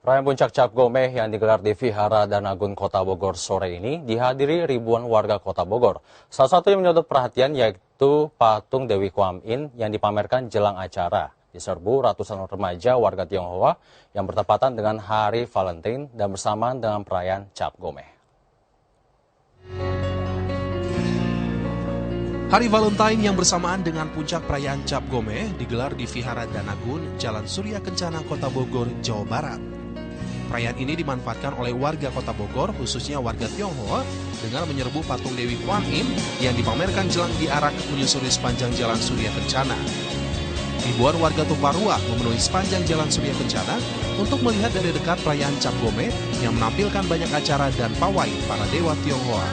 Perayaan Puncak Cap Gomeh yang digelar di Vihara Danagun Kota Bogor sore ini dihadiri ribuan warga Kota Bogor. Salah satu yang menyedot perhatian yaitu patung Dewi Kwan Im yang dipamerkan jelang acara. Diserbu ratusan remaja warga Tionghoa yang bertepatan dengan Hari Valentine dan bersamaan dengan perayaan Cap Gomeh. Hari Valentine yang bersamaan dengan puncak perayaan Cap Gomeh digelar di Vihara Danagun, Jalan Surya Kencana, Kota Bogor, Jawa Barat. Perayaan ini dimanfaatkan oleh warga Kota Bogor, khususnya warga Tionghoa, dengan menyerbu patung Dewi Kwan Im yang dipamerkan jelang diarak menyusuri sepanjang Jalan Surya Kencana. Ribuan warga tumpah ruah memenuhi sepanjang Jalan Surya Kencana untuk melihat dari dekat perayaan Cap Gomeh yang menampilkan banyak acara dan pawai para dewa Tionghoa.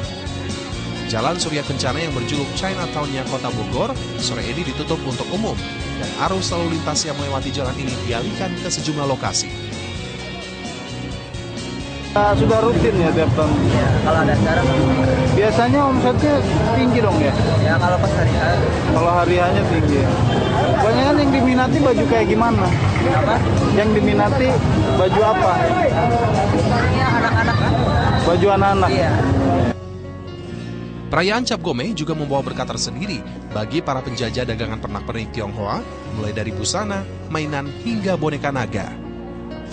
Jalan Surya Kencana yang berjuluk Chinatown-nya Kota Bogor sore ini ditutup untuk umum dan arus lalu lintas yang melewati jalan ini dialihkan ke sejumlah lokasi. Sudah rutin ya tiap tahun? Ya, kalau ada acara biasanya omsetnya tinggi dong ya? Ya kalau pas hari-hari. Kalau hari-harinya tinggi. Kebanyakan yang diminati baju kayak gimana? Apa? Yang diminati baju apa? Ya anak-anak kan? Baju anak-anak? Iya. Perayaan Cap Gomeh juga membawa berkah tersendiri bagi para penjajah dagangan pernak-pernik Tionghoa, mulai dari busana, mainan, hingga boneka naga.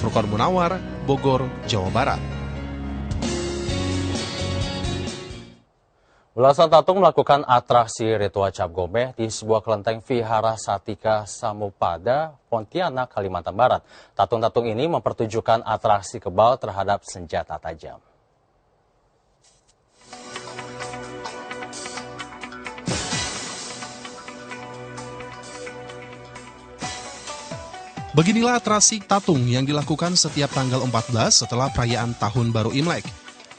Furqan Munawar, Bogor, Jawa Barat. Belasan tatung melakukan atraksi ritual Cap Gomeh di sebuah kelenteng Vihara Satika Samupada, Pontianak, Kalimantan Barat. Tatung-tatung ini mempertunjukkan atraksi kebal terhadap senjata tajam. Beginilah atraksi tatung yang dilakukan setiap tanggal 14 setelah perayaan Tahun Baru Imlek.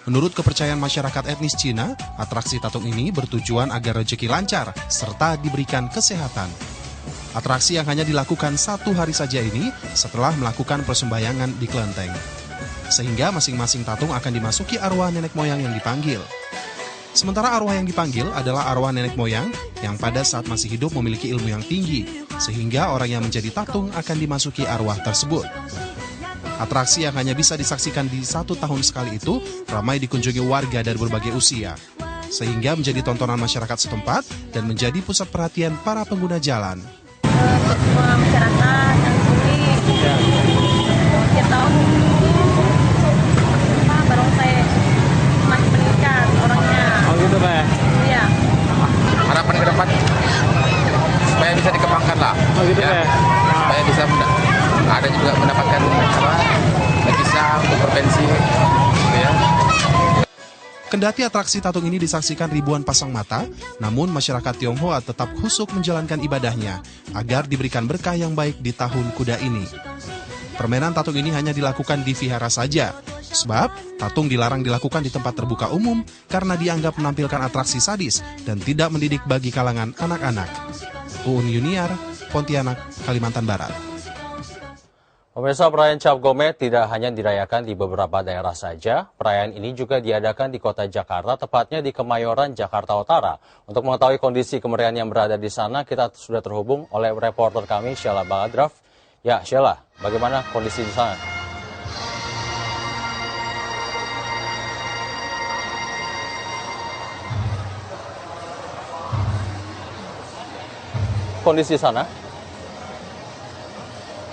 Menurut kepercayaan masyarakat etnis Cina, atraksi tatung ini bertujuan agar rezeki lancar serta diberikan kesehatan. Atraksi yang hanya dilakukan 1 hari saja ini setelah melakukan persembahyangan di kelenteng. Sehingga masing-masing tatung akan dimasuki arwah nenek moyang yang dipanggil. Sementara arwah yang dipanggil adalah arwah nenek moyang yang pada saat masih hidup memiliki ilmu yang tinggi, sehingga orang yang menjadi tatung akan dimasuki arwah tersebut. Atraksi yang hanya bisa disaksikan di 1 tahun sekali itu ramai dikunjungi warga dari berbagai usia, sehingga menjadi tontonan masyarakat setempat dan menjadi pusat perhatian para pengguna jalan. Untuk semua masyarakat yang sini, kita tahu barongsai semakin meningkat orangnya. Oh gitu Pak? Iya. Harapan ke depan supaya bisa dikembangkan lah. Oh gitu ya? Supaya bisa ada juga mendapatkan bisa untuk prevensi ya. Kendati atraksi tatung ini disaksikan ribuan pasang mata, namun masyarakat Tionghoa tetap khusyuk menjalankan ibadahnya agar diberikan berkah yang baik di tahun kuda ini. Permainan tatung ini hanya dilakukan di vihara saja, sebab tatung dilarang dilakukan di tempat terbuka umum karena dianggap menampilkan atraksi sadis dan tidak mendidik bagi kalangan anak-anak. Uun Yuniar, Pontianak, Kalimantan Barat. Pemirsa, perayaan Cap Gomeh tidak hanya dirayakan di beberapa daerah saja. Perayaan ini juga diadakan di kota Jakarta, tepatnya di Kemayoran, Jakarta Utara. Untuk mengetahui kondisi kemeriahan yang berada di sana, kita sudah terhubung oleh reporter kami, Sheila Baladraf. Ya, Sheila, bagaimana kondisi di sana? Kondisi di sana?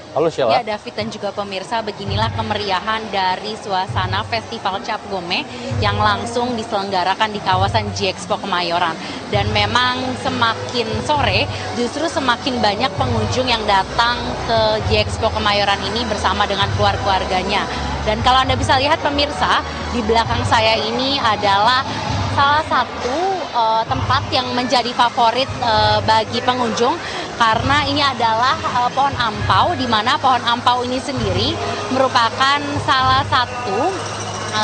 Halo Sheila. Ya David dan juga pemirsa, beginilah kemeriahan dari suasana Festival Cap Gomeh yang langsung diselenggarakan di kawasan G-Expo Kemayoran. Dan memang semakin sore justru semakin banyak pengunjung yang datang ke G-Expo Kemayoran ini bersama dengan keluarganya. Dan kalau Anda bisa lihat pemirsa, di belakang saya ini adalah salah satu tempat yang menjadi favorit bagi pengunjung karena ini adalah pohon ampau, di mana pohon ampau ini sendiri merupakan salah satu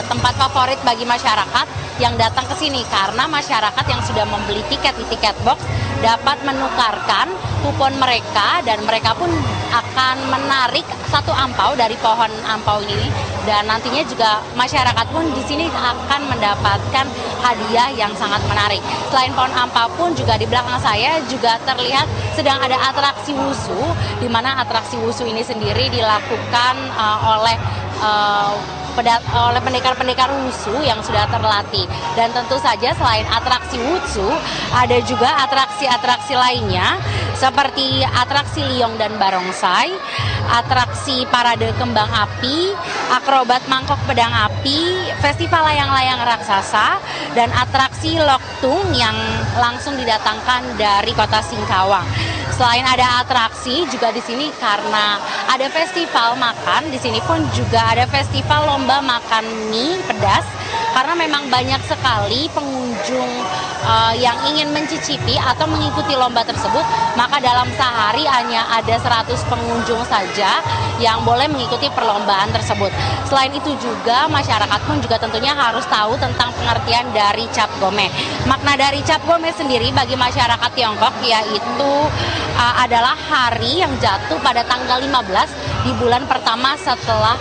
tempat favorit bagi masyarakat yang datang ke sini karena masyarakat yang sudah membeli tiket di tiket box dapat menukarkan kupon mereka dan mereka pun akan menarik satu ampau dari pohon ampau ini dan nantinya juga masyarakat pun di sini akan mendapatkan hadiah yang sangat menarik. Selain pohon ampau pun juga di belakang saya juga terlihat sedang ada atraksi wusu, di mana atraksi wusu ini sendiri dilakukan oleh oleh pendekar-pendekar wushu yang sudah terlatih. Dan tentu saja selain atraksi wushu, ada juga atraksi-atraksi lainnya seperti atraksi liong dan barongsai, atraksi parade kembang api, akrobat mangkok pedang api, festival layang-layang raksasa, dan atraksi loktung yang langsung didatangkan dari kota Singkawang. Selain ada atraksi juga di sini karena ada festival makan, di sini pun juga ada festival lomba makan mie pedas karena memang banyak sekali pengunjung yang ingin mencicipi atau mengikuti lomba tersebut, maka dalam sehari hanya ada 100 pengunjung saja yang boleh mengikuti perlombaan tersebut. Selain itu juga masyarakat pun juga tentunya harus tahu tentang pengertian dari Cap Gomeh. Makna dari Cap Gomeh sendiri bagi masyarakat Tiongkok yaitu adalah hari yang jatuh pada tanggal 15 di bulan pertama setelah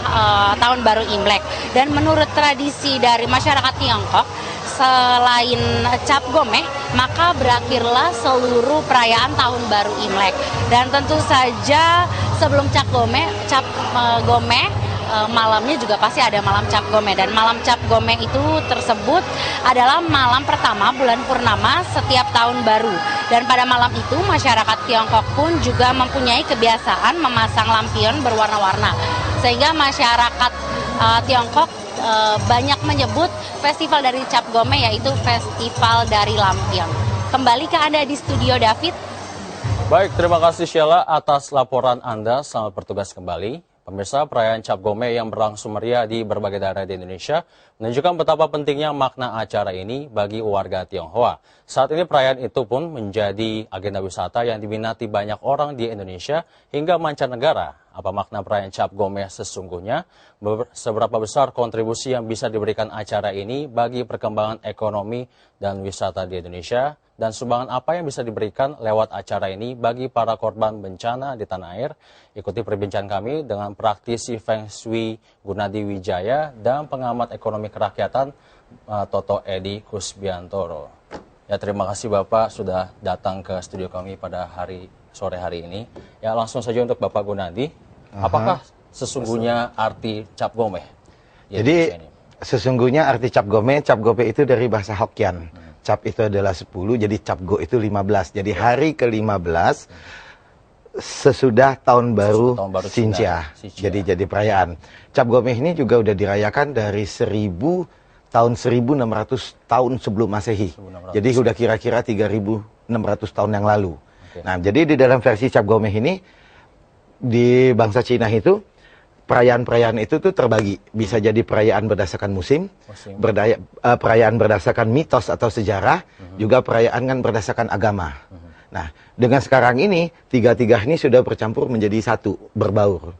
tahun baru Imlek. Dan menurut tradisi dari masyarakat Tiongkok, selain Cap Gomeh, maka berakhirlah seluruh perayaan tahun baru Imlek. Dan tentu saja sebelum Cap Gomeh malamnya juga pasti ada malam Cap Gomeh, dan malam Cap Gomeh itu tersebut adalah malam pertama bulan purnama setiap tahun baru. Dan pada malam itu masyarakat Tiongkok pun juga mempunyai kebiasaan memasang lampion berwarna-warna, sehingga masyarakat Tiongkok banyak menyebut festival dari Cap Gomeh yaitu festival dari lampion. Kembali ke Anda di studio, David. Baik, terima kasih Sheila atas laporan Anda. Selamat bertugas kembali. Pemirsa, perayaan Cap Gomeh yang berlangsung meriah di berbagai daerah di Indonesia menunjukkan betapa pentingnya makna acara ini bagi warga Tionghoa. Saat ini perayaan itu pun menjadi agenda wisata yang diminati banyak orang di Indonesia hingga mancanegara. Apa makna perayaan Cap Gomeh sesungguhnya? Seberapa besar kontribusi yang bisa diberikan acara ini bagi perkembangan ekonomi dan wisata di Indonesia? Dan sumbangan apa yang bisa diberikan lewat acara ini bagi para korban bencana di tanah air? Ikuti perbincangan kami dengan praktisi Feng Shui Gunadi Wijaya dan pengamat ekonomi kerakyatan Toto Edi Kusbiantoro. Ya, terima kasih Bapak sudah datang ke studio kami pada sore hari ini. Ya, langsung saja untuk Bapak Gunadi. Apakah sesungguhnya arti Cap Gomeh? Jadi sesungguhnya arti Cap Gomeh itu dari bahasa Hokkien. Cap itu adalah 10, jadi Cap Go itu 15. Jadi hari ke-15 sesudah tahun baru Xinjia. Jadi perayaan. Cap Gomeh ini juga udah dirayakan dari tahun 1600 tahun sebelum Masehi. Jadi udah kira-kira 3600 tahun yang lalu. Nah, jadi di dalam versi Cap Gomeh ini di bangsa Cina itu perayaan-perayaan itu tuh terbagi. Bisa jadi perayaan berdasarkan musim. Perayaan berdasarkan mitos atau sejarah, juga perayaan kan berdasarkan agama. Nah, dengan sekarang ini, tiga-tiga ini sudah bercampur menjadi satu, berbaur.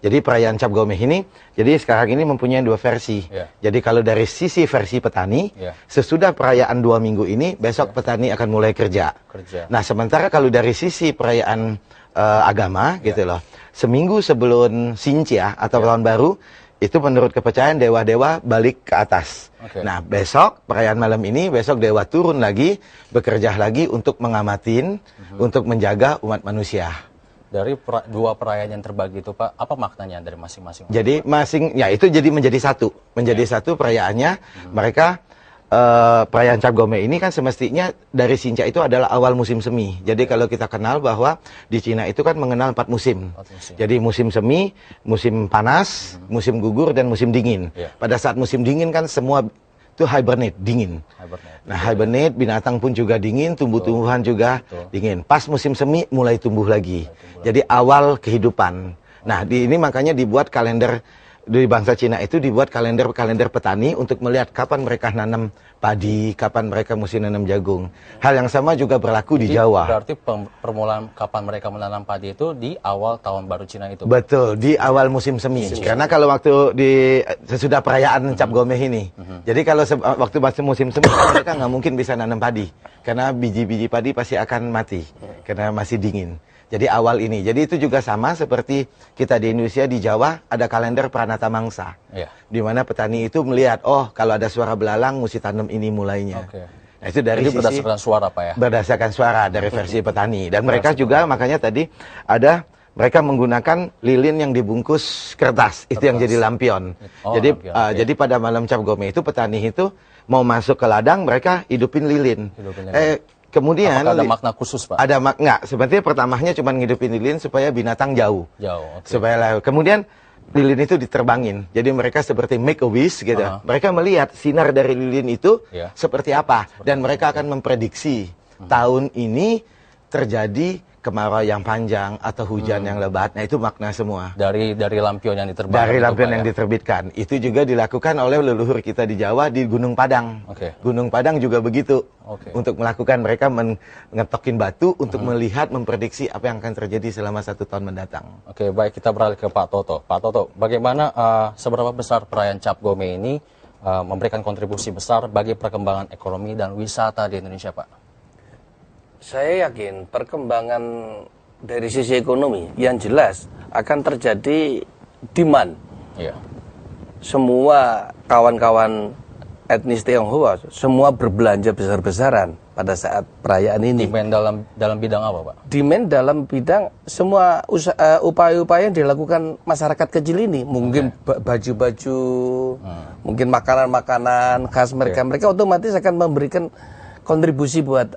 Jadi perayaan Cap Gomeh ini, jadi sekarang ini mempunyai dua versi. Jadi kalau dari sisi versi petani, sesudah perayaan 2 minggu ini, besok petani akan mulai kerja. Nah, sementara kalau dari sisi perayaan agama, gitu loh, seminggu sebelum Xinjia atau tahun baru, itu menurut kepercayaan dewa-dewa balik ke atas. Nah, besok perayaan malam ini, besok dewa turun lagi, bekerja lagi untuk mengamatin, untuk menjaga umat manusia. Dari dua perayaan yang terbagi itu Pak, apa maknanya dari masing-masing? Jadi itu jadi menjadi satu, satu perayaannya. Mereka perayaan Cap Gomeh ini kan semestinya dari Xinjia itu adalah awal musim semi. Jadi kalau kita kenal bahwa di Cina itu kan mengenal 4 musim. Jadi musim semi, musim panas, musim gugur, dan musim dingin. Pada saat musim dingin kan semua itu hibernate, dingin. Nah, hibernate, binatang pun juga dingin, tumbuh-tumbuhan juga dingin. Pas musim semi mulai tumbuh lagi. Jadi awal kehidupan. Nah, ini makanya dibuat kalender di bangsa Cina itu, dibuat kalender petani untuk melihat kapan mereka nanam padi, kapan mereka mesti nanam jagung. Hal yang sama juga berlaku di Jawa. Berarti permulaan kapan mereka menanam padi itu di awal tahun baru Cina itu? Betul, di awal musim semi. Karena kalau waktu sesudah perayaan Cap Gomeh ini, jadi kalau waktu musim semi mereka nggak mungkin bisa nanam padi, karena biji-biji padi pasti akan mati karena masih dingin. Jadi awal ini. Jadi itu juga sama seperti kita di Indonesia, di Jawa ada kalender Pranata Mangsa. Di mana petani itu melihat, oh kalau ada suara belalang mesti tanam ini mulainya. Nah, itu dari sisi berdasarkan suara Pak ya? Berdasarkan suara dari versi petani. Dan mereka juga makanya tadi ada mereka menggunakan lilin yang dibungkus kertas. Itu yang jadi lampion. Oh, jadi lampion, oke. jadi pada malam Cap Gome itu petani itu mau masuk ke ladang, mereka hidupin lilin. Kemudian apakah ada makna khusus, Pak? ada makna. Sebenarnya pertamanya cuma ngidupin lilin supaya binatang jauh. Oke. Supaya lewat. Kemudian lilin itu diterbangin. Jadi mereka seperti make a wish gitu. Mereka melihat sinar dari lilin itu seperti apa, dan mereka akan memprediksi tahun ini terjadi kemarau yang panjang atau hujan yang lebat. Nah, itu makna semua. Dari lampion yang diterbangkan. Dari lampion Pak, yang diterbitkan. Itu juga dilakukan oleh leluhur kita di Jawa di Gunung Padang. Gunung Padang juga begitu. Untuk melakukan, mereka ngetokin batu untuk melihat, memprediksi apa yang akan terjadi selama 1 tahun mendatang. Oke, baik, kita beralih ke Pak Toto. Pak Toto, bagaimana seberapa besar perayaan Cap Gome ini memberikan kontribusi besar bagi perkembangan ekonomi dan wisata di Indonesia, Pak? Saya yakin perkembangan dari sisi ekonomi yang jelas akan terjadi demand. Semua kawan-kawan etnis Tionghoa semua berbelanja besar-besaran pada saat perayaan ini. Demand dalam bidang apa, Pak? Demand dalam bidang semua upaya-upaya yang dilakukan masyarakat kecil ini, mungkin baju-baju, mungkin makanan-makanan khas mereka. Mereka otomatis akan memberikan kontribusi buat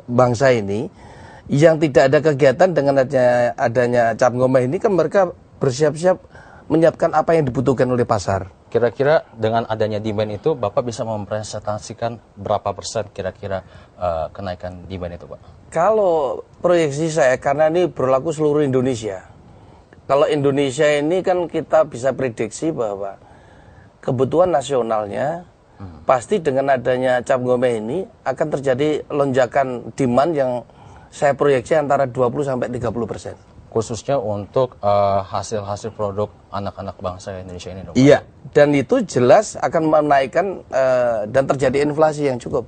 bangsa ini. Yang tidak ada kegiatan dengan adanya Cap Gome ini, kan mereka bersiap-siap menyiapkan apa yang dibutuhkan oleh pasar. Kira-kira dengan adanya demand itu, Bapak bisa mempresentasikan berapa persen kira-kira kenaikan demand itu, Pak? Kalau proyeksi saya, karena ini berlaku seluruh Indonesia. Kalau Indonesia ini kan kita bisa prediksi bahwa kebutuhan nasionalnya pasti dengan adanya Cap Gome ini akan terjadi lonjakan demand yang saya proyeksi antara 20-30%. Khususnya untuk hasil-hasil produk anak-anak bangsa Indonesia ini, dong? Iya, dan itu jelas akan menaikkan dan terjadi inflasi yang cukup.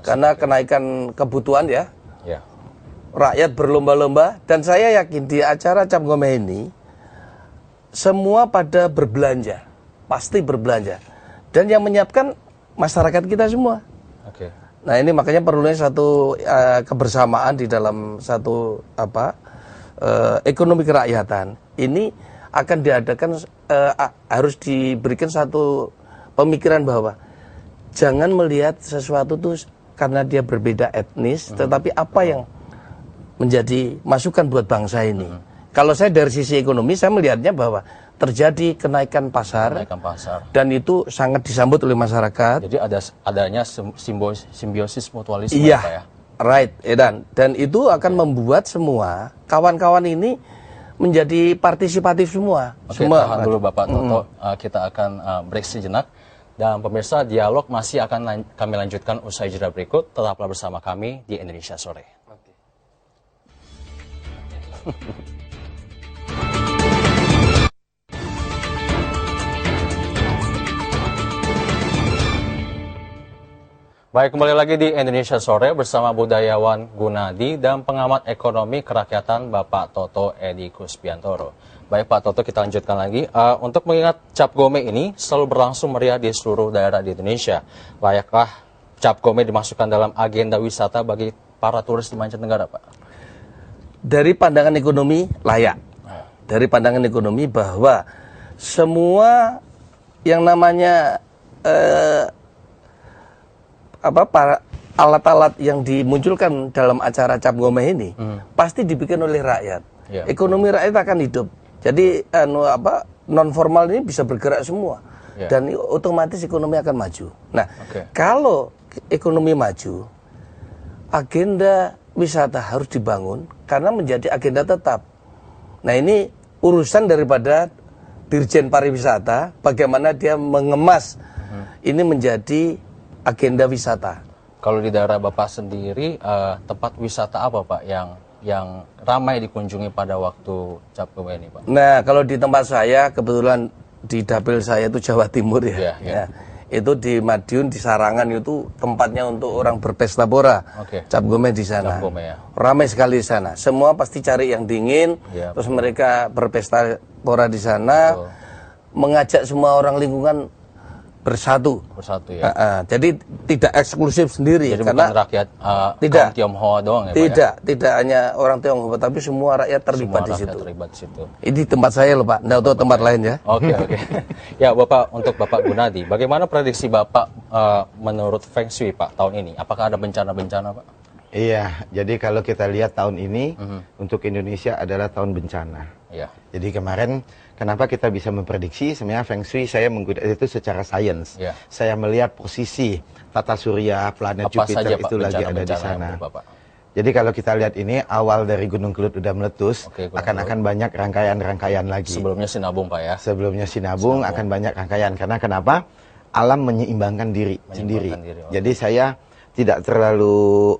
Karena kenaikan kebutuhan rakyat berlomba-lomba, dan saya yakin di acara Cap Gome ini semua pada berbelanja, pasti berbelanja, dan yang menyiapkan masyarakat kita semua. Nah, ini makanya perlunya satu kebersamaan di dalam satu ekonomi kerakyatan. Ini akan diadakan, harus diberikan satu pemikiran bahwa jangan melihat sesuatu itu karena dia berbeda etnis, tetapi apa yang menjadi masukan buat bangsa ini. Kalau saya dari sisi ekonomi, saya melihatnya bahwa terjadi kenaikan pasar, dan itu sangat disambut oleh masyarakat. Jadi adanya simbiosis mutualisme, iya, Pak, ya? Right, Edan. Dan itu akan membuat semua kawan-kawan ini menjadi partisipatif semua. Tahan dulu Bapak Toto, kita akan break sejenak. Dan pemirsa, dialog masih akan kami lanjutkan usai jeda berikut. Tetaplah bersama kami di Indonesia Sore. Baik, kembali lagi di Indonesia Sore bersama budayawan Gunadi dan pengamat ekonomi kerakyatan Bapak Toto Edi Kuspiantoro. Baik Pak Toto, kita lanjutkan lagi. Untuk mengingat Cap Gome ini selalu berlangsung meriah di seluruh daerah di Indonesia. Layakkah Cap Gome dimasukkan dalam agenda wisata bagi para turis di mancanegara, Pak? Dari pandangan ekonomi, layak. Dari pandangan ekonomi bahwa semua yang namanya para alat-alat yang dimunculkan dalam acara Cap Gome ini pasti dibikin oleh rakyat. Ekonomi rakyat akan hidup. Jadi non formal ini bisa bergerak semua, dan otomatis ekonomi akan maju. Nah, kalau ekonomi maju, agenda wisata harus dibangun karena menjadi agenda tetap. Nah, ini urusan daripada Dirjen Pariwisata, bagaimana dia mengemas ini menjadi agenda wisata. Kalau di daerah Bapak sendiri, tempat wisata apa Pak yang ramai dikunjungi pada waktu Cap Gome ini, Pak? Nah, kalau di tempat saya, kebetulan di dapil saya itu Jawa Timur ya. Itu di Madiun, di Sarangan itu tempatnya untuk orang berpesta pora. Cap Gome di sana. Ramai sekali di sana. Semua pasti cari yang dingin, terus mereka berpesta pora di sana, mengajak semua orang lingkungan bersatu. Bersatu ya. Jadi tidak eksklusif sendiri. Jadi karena bukan rakyat tidak kaum Tionghoa doang ya, tidak, Pak ya? Tidak hanya orang Tionghoa, tapi semua rakyat terlibat Semua di rakyat situ. terlibat di situ. Ini tempat saya loh Pak, nggak tahu tempat lain ya. Oke. Ya Bapak, untuk Bapak Gunadi, bagaimana prediksi Bapak menurut Feng Shui Pak tahun ini? Apakah ada bencana-bencana Pak? Iya, jadi kalau kita lihat tahun ini untuk Indonesia adalah tahun bencana. Iya. Jadi kemarin kenapa kita bisa memprediksi? Sebenarnya Feng Shui saya menggunakan itu secara sains. Iya. Saya melihat posisi tata surya, planet Apa Jupiter saja, Pak, itu lagi ada di bencana-bencana yang sana. menurut Bapak? Jadi kalau kita lihat ini awal dari Gunung Kelut udah meletus, Oke, Gunung akan banyak rangkaian-rangkaian lagi. Sebelumnya Sinabung Pak ya? Sebelumnya Sinabung akan banyak rangkaian. Karena kenapa? Alam menyeimbangkan diri sendiri. diri, oke. Jadi saya tidak terlalu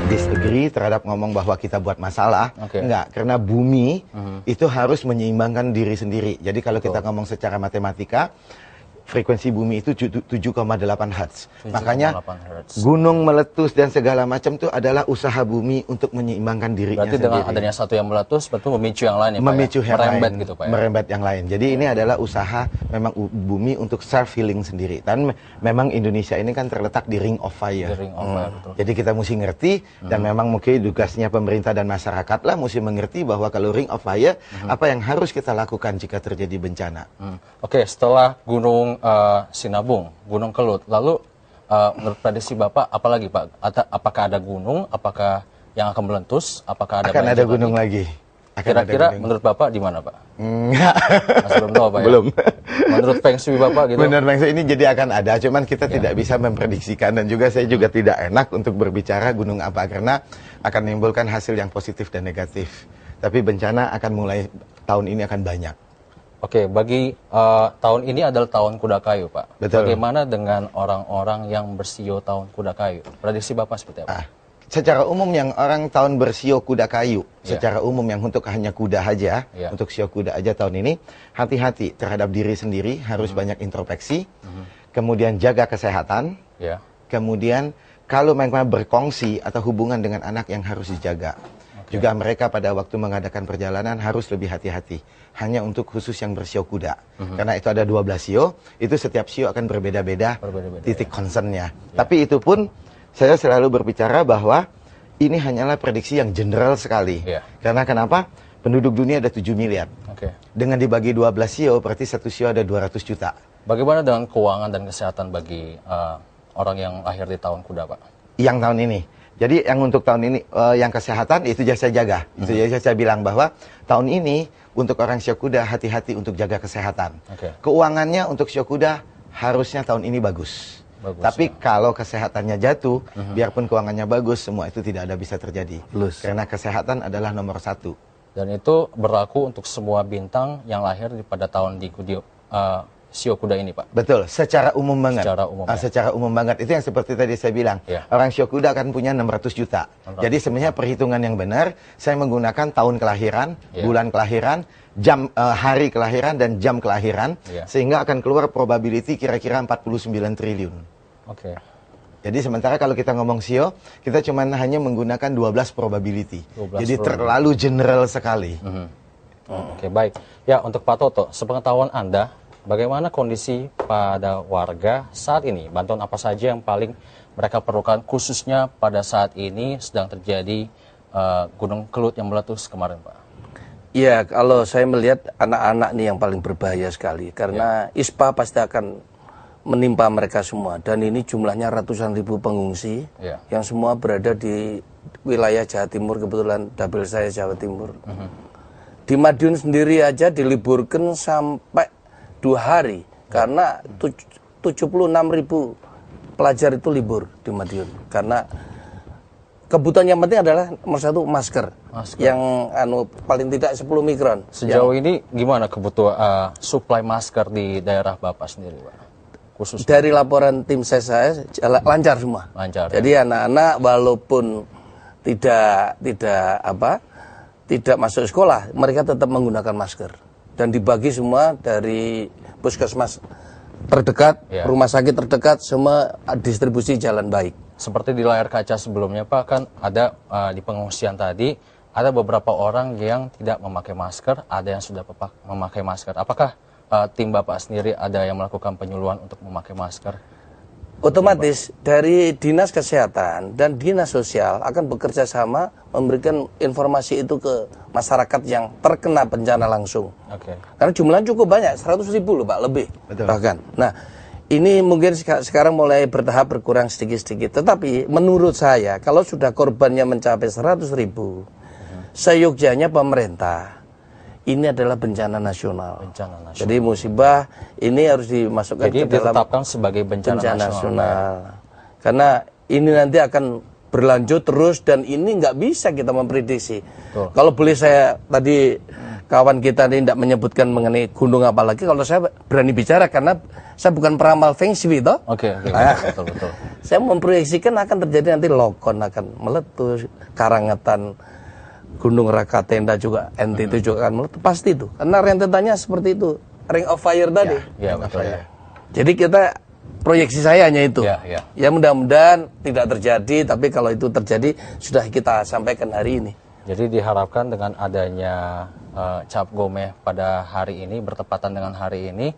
disagree terhadap ngomong bahwa kita buat masalah. Oke. Enggak, karena bumi itu harus menyeimbangkan diri sendiri. Jadi kalau kita ngomong secara matematika, frekuensi bumi itu 7,8 Hz. 7,8 Makanya Hz. gunung meletus dan segala macam itu adalah usaha bumi untuk menyeimbangkan dirinya Berarti sendiri. dengan adanya satu yang meletus, berarti memicu yang lain ya Pak Memicu ya? yang Merembet lain, gitu Pak ya? merembet yang lain. Jadi ini adalah usaha memang bumi untuk self healing sendiri. Dan memang Indonesia ini kan terletak di Ring of Fire. Di Ring of Fire, betul. Jadi kita mesti ngerti dan memang mungkin tugasnya pemerintah dan masyarakat lah mesti mengerti bahwa kalau Ring of Fire apa yang harus kita lakukan jika terjadi bencana. Oke, setelah Gunung Sinabung, Gunung Kelut, lalu menurut prediksi Bapak, apa lagi Pak? Apakah ada gunung? Apakah yang akan meletus? Apakah ada Akan ada banjir gunung lagi. Akan ada Kira-kira gunung. menurut Bapak di mana Pak? Enggak. Masih belum tahu Pak ya? Belum. Menurut Feng Shui Bapak gitu? Menurut Feng Shui ini jadi akan ada, cuman kita tidak bisa memprediksikan dan juga saya juga tidak enak untuk berbicara gunung apa karena akan menimbulkan hasil yang positif dan negatif. Tapi bencana akan mulai tahun ini akan banyak. Oke, bagi tahun ini adalah tahun kuda kayu Pak. Betul. Bagaimana dengan orang-orang yang bersio tahun kuda kayu? Prediksi Bapak seperti apa? Secara umum yang orang tahun bersio kuda kayu, Ya. secara umum yang untuk hanya kuda aja, Ya. untuk sio kuda aja tahun ini, hati-hati terhadap diri sendiri, harus banyak introspeksi, kemudian jaga kesehatan, Ya. kemudian kalau memang berkongsi atau hubungan dengan anak yang harus dijaga. Juga mereka pada waktu mengadakan perjalanan harus lebih hati-hati. Hanya untuk khusus yang bersio kuda. Karena itu ada 12 sio, itu setiap sio akan berbeda-beda titik concernnya. Tapi itu pun saya selalu berbicara bahwa ini hanyalah prediksi yang general sekali. Ya. Karena kenapa? Penduduk dunia ada 7 miliar. Oke. Dengan dibagi 12 sio, berarti satu sio ada 200 juta. Bagaimana dengan keuangan dan kesehatan bagi orang yang lahir di tahun kuda Pak? Yang tahun ini. Jadi yang untuk tahun ini, yang kesehatan itu saya jaga. Itu saya bilang bahwa tahun ini untuk orang sio kuda hati-hati untuk jaga kesehatan. Oke. Keuangannya untuk sio kuda harusnya tahun ini bagus. Tapi kalau kesehatannya jatuh, biarpun keuangannya bagus, semua itu tidak ada bisa terjadi. Karena kesehatan adalah nomor 1. Dan itu berlaku untuk semua bintang yang lahir pada tahun di sio kuda ini Pak? Betul, secara umum banget. Secara umum, ya. Secara umum banget. Itu yang seperti tadi saya bilang. Ya. Orang sio kuda akan punya 600 juta. 600 Jadi sebenarnya perhitungan yang benar, saya menggunakan tahun kelahiran, Ya. bulan kelahiran, jam hari kelahiran dan jam kelahiran, Ya. sehingga akan keluar probability kira-kira 49 triliun. Oke. Jadi sementara kalau kita ngomong sio, kita cuma hanya menggunakan 12 probability. 12 Jadi probability. terlalu general sekali. Oke, baik. Ya, untuk Pak Toto, sepengetahuan Anda, bagaimana kondisi pada warga saat ini? Bantuan apa saja yang paling mereka perlukan, khususnya pada saat ini sedang terjadi Gunung Kelut yang meletus kemarin, Pak? Ya, kalau saya melihat anak-anak nih yang paling berbahaya sekali. Karena ISPA pasti akan menimpa mereka semua. Dan ini jumlahnya ratusan ribu pengungsi Ya. yang semua berada di wilayah Jawa Timur. Kebetulan dapil saya Jawa Timur. Di Madiun sendiri aja diliburkan sampai 2 hari. Karena 76 ribu pelajar itu libur di Madiun. Karena kebutuhan yang penting adalah nomor 1 masker. Yang paling tidak 10 mikron. Sejauh ini gimana kebutuhan suplai masker di daerah Bapak sendiri, Pak? Khusus dari laporan tim saya lancar semua. Lancar. Jadi anak-anak walaupun tidak masuk sekolah, mereka tetap menggunakan masker dan dibagi semua dari puskesmas terdekat, Ya. rumah sakit terdekat, semua distribusi jalan baik. Seperti di layar kaca sebelumnya, Pak, kan ada di pengungsian tadi ada beberapa orang yang tidak memakai masker, ada yang sudah memakai masker. Apakah tim Bapak sendiri ada yang melakukan penyuluhan untuk memakai masker? Otomatis dari Dinas Kesehatan dan Dinas Sosial akan bekerja sama memberikan informasi itu ke masyarakat yang terkena bencana langsung. Karena jumlahnya cukup banyak, 100.000 loh Pak, lebih. Betul. Bahkan. Nah, ini mungkin sekarang mulai bertahap berkurang sedikit-sedikit. Tetapi menurut saya kalau sudah korbannya mencapai 100.000, seyogyanya pemerintah ini adalah bencana nasional. Jadi musibah ini harus dimasukkan Jadi ke dalam ditetapkan sebagai bencana nasional. Karena ini nanti akan berlanjut terus dan ini nggak bisa kita memprediksi. Kalau boleh saya tadi kawan kita ini tidak menyebutkan mengenai gunung apa lagi, kalau saya berani bicara karena saya bukan peramal Feng Shui toh. Betul. Saya memproyeksikan akan terjadi nanti lokon akan meletus, Karangetan, Gunung Rakatenda juga, NTT juga akan meletus, pasti itu. Karena rentetannya seperti itu, Ring of Fire tadi. Ya, betul. Jadi kita proyeksi saya hanya itu. Ya mudah-mudahan tidak terjadi, tapi kalau itu terjadi sudah kita sampaikan hari ini. Jadi diharapkan dengan adanya Cap Gomeh pada hari ini, bertepatan dengan hari ini,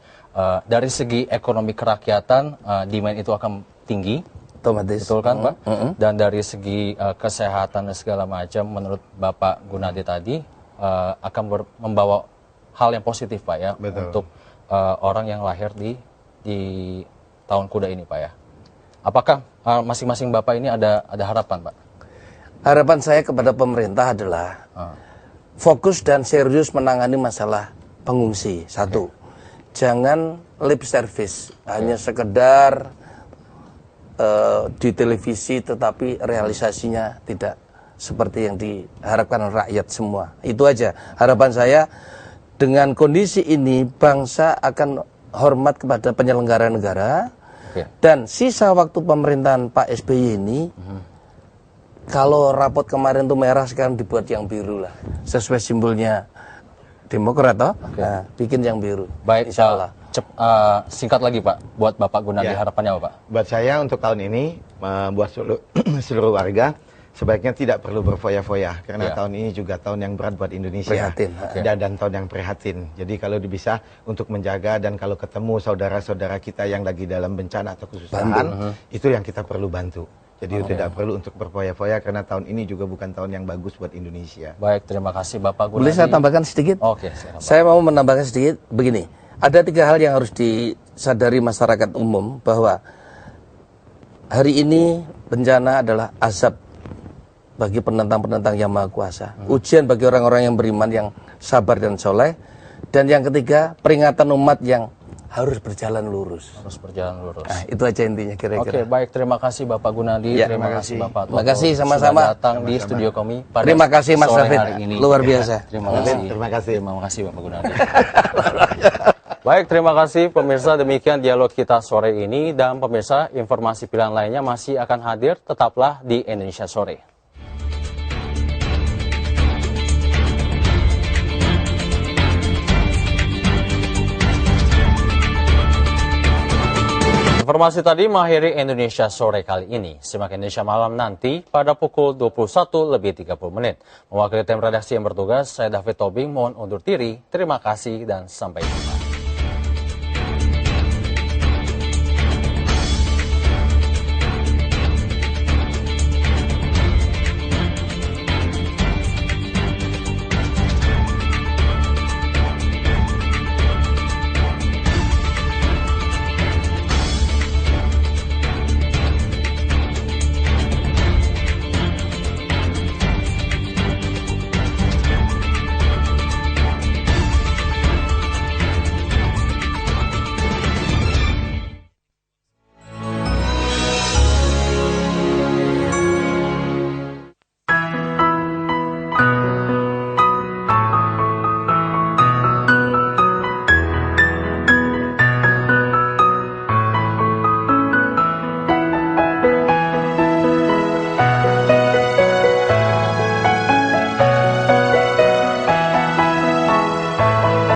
dari segi ekonomi kerakyatan, demand itu akan tinggi. Otomatis. Betul kan Pak? Dan dari segi kesehatan dan segala macam, menurut Bapak Gunadi tadi, akan membawa hal yang positif Pak ya, untuk orang yang lahir di tahun kuda ini Pak ya. Apakah masing-masing Bapak ini ada harapan Pak? Harapan saya kepada pemerintah adalah fokus dan serius menangani masalah pengungsi. Satu, jangan lip service, hanya sekedar di televisi tetapi realisasinya tidak seperti yang diharapkan rakyat semua. Itu aja harapan saya. Dengan kondisi ini bangsa akan hormat kepada penyelenggara negara. Dan sisa waktu pemerintahan Pak SBY ini, kalau rapot kemarin tuh merah, sekarang dibuat yang biru lah, sesuai simbolnya Demokrat toh. Nah, bikin yang biru. Baik, insyaallah. Singkat lagi Pak, buat Bapak Gunadi harapannya apa Pak? Buat saya untuk tahun ini, buat seluruh warga, sebaiknya tidak perlu berfoya-foya. Karena tahun ini juga tahun yang berat buat Indonesia. Prihatin. Dan tahun yang prihatin. Jadi kalau bisa untuk menjaga dan kalau ketemu saudara-saudara kita yang lagi dalam bencana atau kesusahan, itu yang kita perlu bantu. Jadi tidak perlu untuk berfoya-foya karena tahun ini juga bukan tahun yang bagus buat Indonesia. Baik, terima kasih Bapak Gunadi. Boleh saya tambahkan sedikit? Oke, saya mau menambahkan sedikit begini. Ada 3 hal yang harus disadari masyarakat umum, bahwa hari ini bencana adalah azab bagi penentang-penentang yang maha kuasa. Ujian bagi orang-orang yang beriman, yang sabar dan soleh. Dan yang ketiga, peringatan umat yang harus berjalan lurus. Nah, itu aja intinya kira-kira. Oke, baik. Terima kasih Bapak Gunadi. Terima kasih Bapak Toto. Terima kasih sama-sama. Sudah datang di studio kami pada terima kasih Mas sore David. hari ini. Luar biasa. Terima kasih. Terima kasih Bapak Gunadi. Baik, terima kasih pemirsa. Demikian dialog kita sore ini. Dan pemirsa, informasi pilihan lainnya masih akan hadir. Tetaplah di Indonesia Sore. Informasi tadi mengakhiri Indonesia Sore kali ini. Simak Indonesia Malam nanti pada pukul 21:30. Mewakili tim redaksi yang bertugas, saya David Tobing mohon undur diri. Terima kasih dan sampai jumpa.